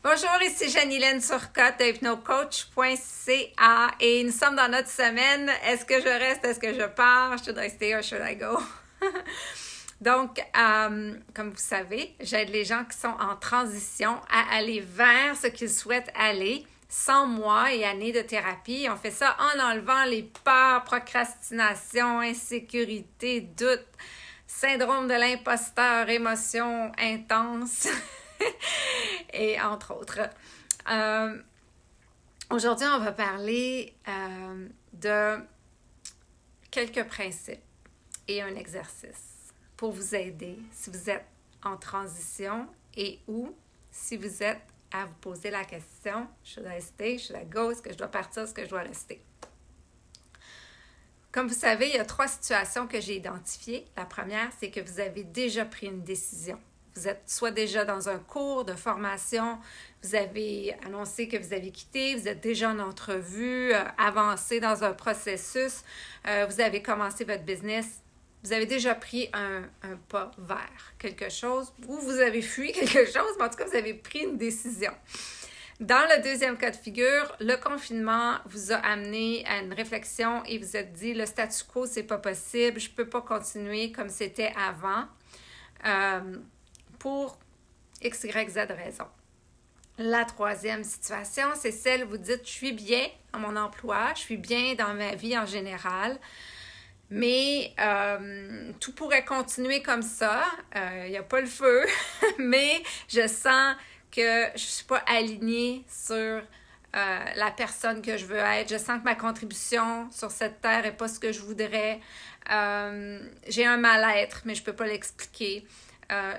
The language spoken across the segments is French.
Bonjour, ici Janilène Turcotte de hypnocoach.ca et nous sommes dans notre semaine. Est-ce que je reste? Est-ce que je pars? Should I stay or should I go? Donc, comme vous savez, j'aide les gens qui sont en transition à aller vers ce qu'ils souhaitent aller. 100 mois et années de thérapie. On fait ça en enlevant les peurs, procrastination, insécurité, doute, syndrome de l'imposteur, émotions intenses et entre autres. Aujourd'hui, on va parler de quelques principes et un exercice pour vous aider si vous êtes en transition et ou si vous êtes à vous poser la question « Should I stay? Should I go? Est-ce que je dois partir? Est-ce que je dois rester? » Comme vous savez, il y a 3 situations que j'ai identifiées. La première, c'est que vous avez déjà pris une décision. Vous êtes soit déjà dans un cours de formation, vous avez annoncé que vous avez quitté, vous êtes déjà en entrevue, avancé dans un processus, vous avez commencé votre business. Vous avez déjà pris un pas vers quelque chose ou vous avez fui quelque chose, mais en tout cas, vous avez pris une décision. Dans le deuxième cas de figure, le confinement vous a amené à une réflexion et vous êtes dit, le statu quo, c'est pas possible, je peux pas continuer comme c'était avant pour X, Y, Z raison. La troisième situation, c'est celle où vous dites, je suis bien dans mon emploi, je suis bien dans ma vie en général, mais tout pourrait continuer comme ça. Il n'y a pas le feu, mais je sens que je ne suis pas alignée sur la personne que je veux être. Je sens que ma contribution sur cette terre n'est pas ce que je voudrais. J'ai un mal-être, mais je ne peux pas l'expliquer.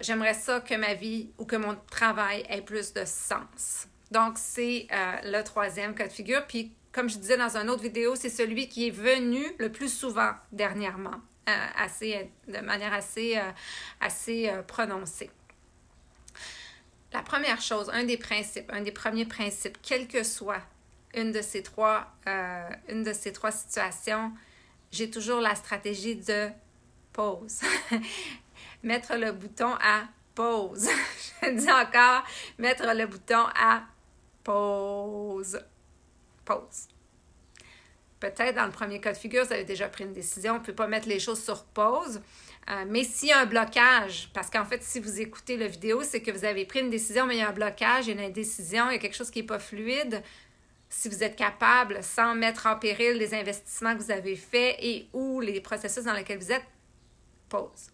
J'aimerais ça que ma vie ou que mon travail ait plus de sens. Donc, c'est le troisième cas de figure. Puis, comme je disais dans une autre vidéo, c'est celui qui est venu le plus souvent dernièrement, de manière assez prononcée. La première chose, un des premiers principes, quelle que soit une de ces trois situations, j'ai toujours la stratégie de pause. Mettre le bouton à pause. Je dis encore, mettre le bouton à pause. Pause. Peut-être dans le premier cas de figure, vous avez déjà pris une décision, on ne peut pas mettre les choses sur pause, mais s'il y a un blocage, parce qu'en fait, si vous écoutez la vidéo, c'est que vous avez pris une décision, mais il y a un blocage, il y a une indécision, il y a quelque chose qui n'est pas fluide, si vous êtes capable, sans mettre en péril les investissements que vous avez faits et ou les processus dans lesquels vous êtes, pause.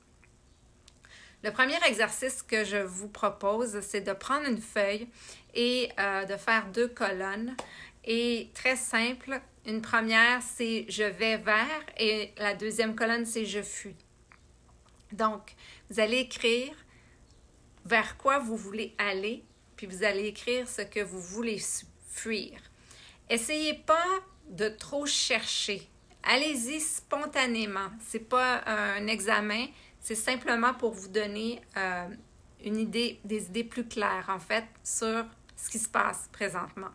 Le premier exercice que je vous propose, c'est de prendre une feuille et de faire 2 colonnes. Et très simple, une première, c'est « je vais vers » et la deuxième colonne, c'est « je fuis ». Donc, vous allez écrire vers quoi vous voulez aller, puis vous allez écrire ce que vous voulez fuir. Essayez pas de trop chercher. Allez-y spontanément. Ce n'est pas un examen, c'est simplement pour vous donner des idées plus claires, en fait, sur ce qui se passe présentement.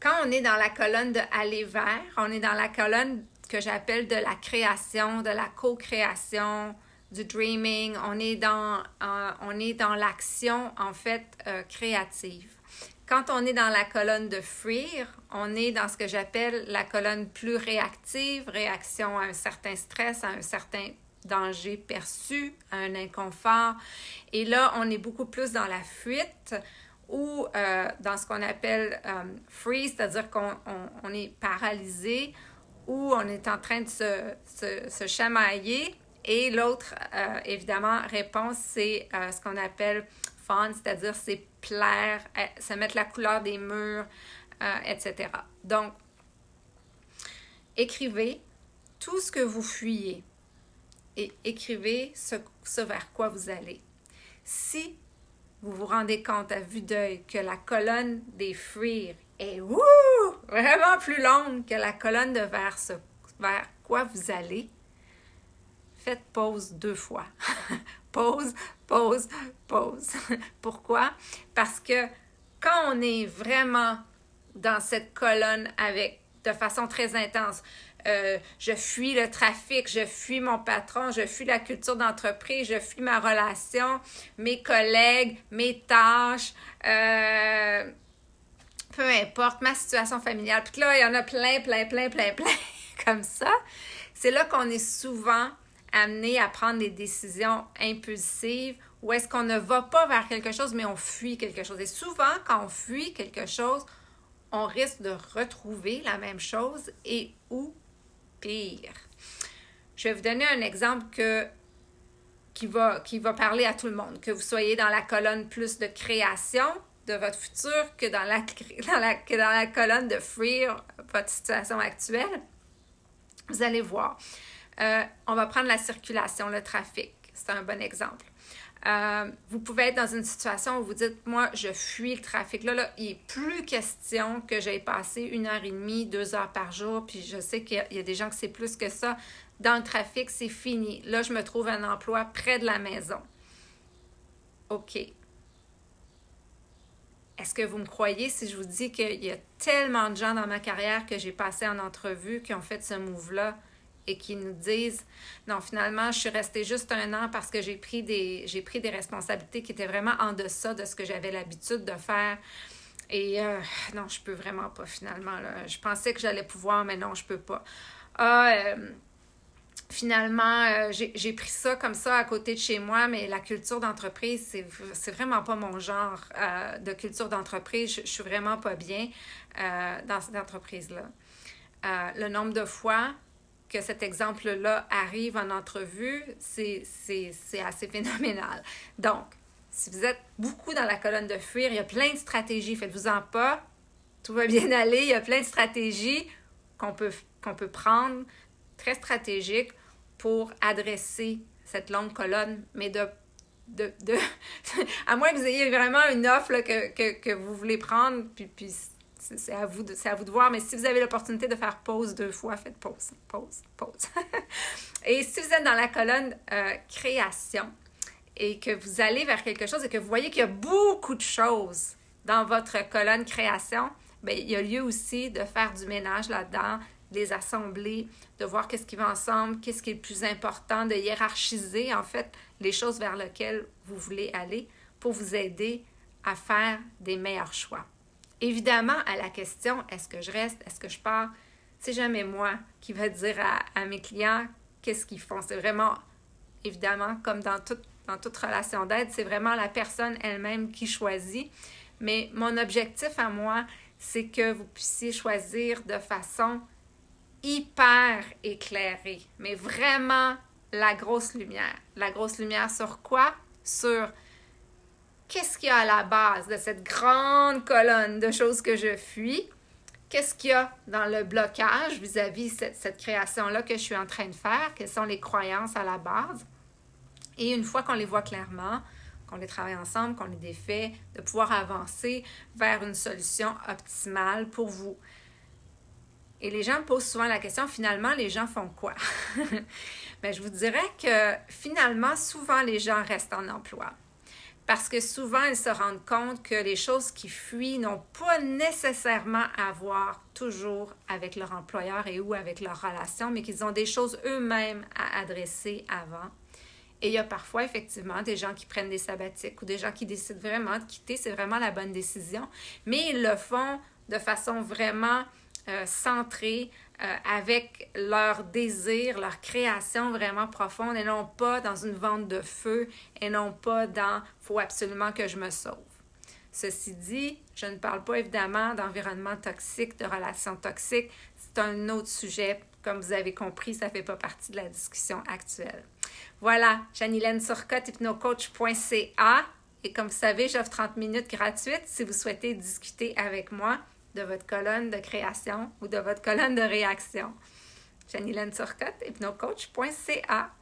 Quand on est dans la colonne de « aller vers », on est dans la colonne que j'appelle de la création, de la co-création, du dreaming. On est dans l'action, en fait, créative. Quand on est dans la colonne de « fuir », on est dans ce que j'appelle la colonne plus réactive, réaction à un certain stress, à un certain danger perçu, à un inconfort. Et là, on est beaucoup plus dans la fuite, ou dans ce qu'on appelle freeze, c'est-à-dire qu'on est paralysé ou on est en train de se chamailler. Et l'autre, évidemment, réponse, c'est ce qu'on appelle fawn, c'est-à-dire c'est plaire, se mettre la couleur des murs, etc. Donc, écrivez tout ce que vous fuyez et écrivez ce vers quoi vous allez. Si vous vous rendez compte à vue d'œil que la colonne des fuir est vraiment plus longue que la colonne de vers quoi vous allez, faites pause 2 fois. Pause, pause, pause. Pourquoi? Parce que quand on est vraiment dans cette colonne de façon très intense, je fuis le trafic, je fuis mon patron, je fuis la culture d'entreprise, je fuis ma relation, mes collègues, mes tâches, peu importe, ma situation familiale. Puis là, il y en a plein comme ça. C'est là qu'on est souvent amené à prendre des décisions impulsives ou est-ce qu'on ne va pas vers quelque chose, mais on fuit quelque chose. Et souvent, quand on fuit quelque chose, on risque de retrouver la même chose et ou pire. Je vais vous donner un exemple qui va parler à tout le monde. Que vous soyez dans la colonne plus de création de votre futur que dans la colonne de fuir votre situation actuelle. Vous allez voir. On va prendre la circulation, le trafic. C'est un bon exemple. Vous pouvez être dans une situation où vous dites, moi, je fuis le trafic. Là, il n'est plus question que j'aille passer 1h30, 2 heures par jour. Puis je sais qu'il y a des gens que c'est plus que ça. Dans le trafic, c'est fini. Là, je me trouve un emploi près de la maison. OK. Est-ce que vous me croyez si je vous dis qu'il y a tellement de gens dans ma carrière que j'ai passé en entrevue qui ont fait ce move-là et qui nous disent « Non, finalement, je suis restée juste 1 an parce que j'ai pris des responsabilités qui étaient vraiment en deçà de ce que j'avais l'habitude de faire. Et non, je peux vraiment pas finalement. Là. Je pensais que j'allais pouvoir, mais non, je peux pas. Finalement, j'ai pris ça comme ça à côté de chez moi, mais la culture d'entreprise, c'est vraiment pas mon genre de culture d'entreprise. Je suis vraiment pas bien dans cette entreprise-là. Le nombre de fois que cet exemple-là arrive en entrevue, c'est assez phénoménal. Donc, si vous êtes beaucoup dans la colonne de fuir, il y a plein de stratégies. Faites-vous-en pas. Tout va bien aller. Il y a plein de stratégies qu'on peut prendre, très stratégiques, pour adresser cette longue colonne, mais à moins que vous ayez vraiment une offre là, que vous voulez prendre, puis c'est à vous de voir, mais si vous avez l'opportunité de faire pause 2 fois, faites pause. Et si vous êtes dans la colonne création et que vous allez vers quelque chose et que vous voyez qu'il y a beaucoup de choses dans votre colonne création, bien, il y a lieu aussi de faire du ménage là-dedans, de les assembler, de voir qu'est-ce qui va ensemble, qu'est-ce qui est le plus important, de hiérarchiser en fait les choses vers lesquelles vous voulez aller pour vous aider à faire des meilleurs choix. Évidemment, à la question « Est-ce que je reste? Est-ce que je pars? » C'est jamais moi qui vais dire à mes clients qu'est-ce qu'ils font. C'est vraiment, évidemment, comme dans toute relation d'aide, c'est vraiment la personne elle-même qui choisit. Mais mon objectif à moi, c'est que vous puissiez choisir de façon hyper éclairée, mais vraiment la grosse lumière. La grosse lumière sur quoi? Sur qu'est-ce qu'il y a à la base de cette grande colonne de choses que je fuis? Qu'est-ce qu'il y a dans le blocage vis-à-vis cette création-là que je suis en train de faire? Quelles sont les croyances à la base? Et une fois qu'on les voit clairement, qu'on les travaille ensemble, qu'on les défait, de pouvoir avancer vers une solution optimale pour vous. Et les gens me posent souvent la question, finalement, les gens font quoi? Bien, je vous dirais que finalement, souvent, les gens restent en emploi. Parce que souvent, ils se rendent compte que les choses qui fuient n'ont pas nécessairement à voir toujours avec leur employeur et ou avec leur relation, mais qu'ils ont des choses eux-mêmes à adresser avant. Et il y a parfois, effectivement, des gens qui prennent des sabbatiques ou des gens qui décident vraiment de quitter. C'est vraiment la bonne décision. Mais ils le font de façon vraiment centrée, avec leur désir, leur création vraiment profonde et non pas dans une vente de feu et non pas dans « faut absolument que je me sauve ». Ceci dit, je ne parle pas évidemment d'environnement toxique, de relations toxiques. C'est un autre sujet. Comme vous avez compris, ça ne fait pas partie de la discussion actuelle. Voilà, Jeanne-Hélène Turcotte, hypnocoach.ca. Et comme vous savez, j'offre 30 minutes gratuites si vous souhaitez discuter avec moi de votre colonne de création ou de votre colonne de réaction. Jeanne-Hélène Turcotte, hypnocoach.ca.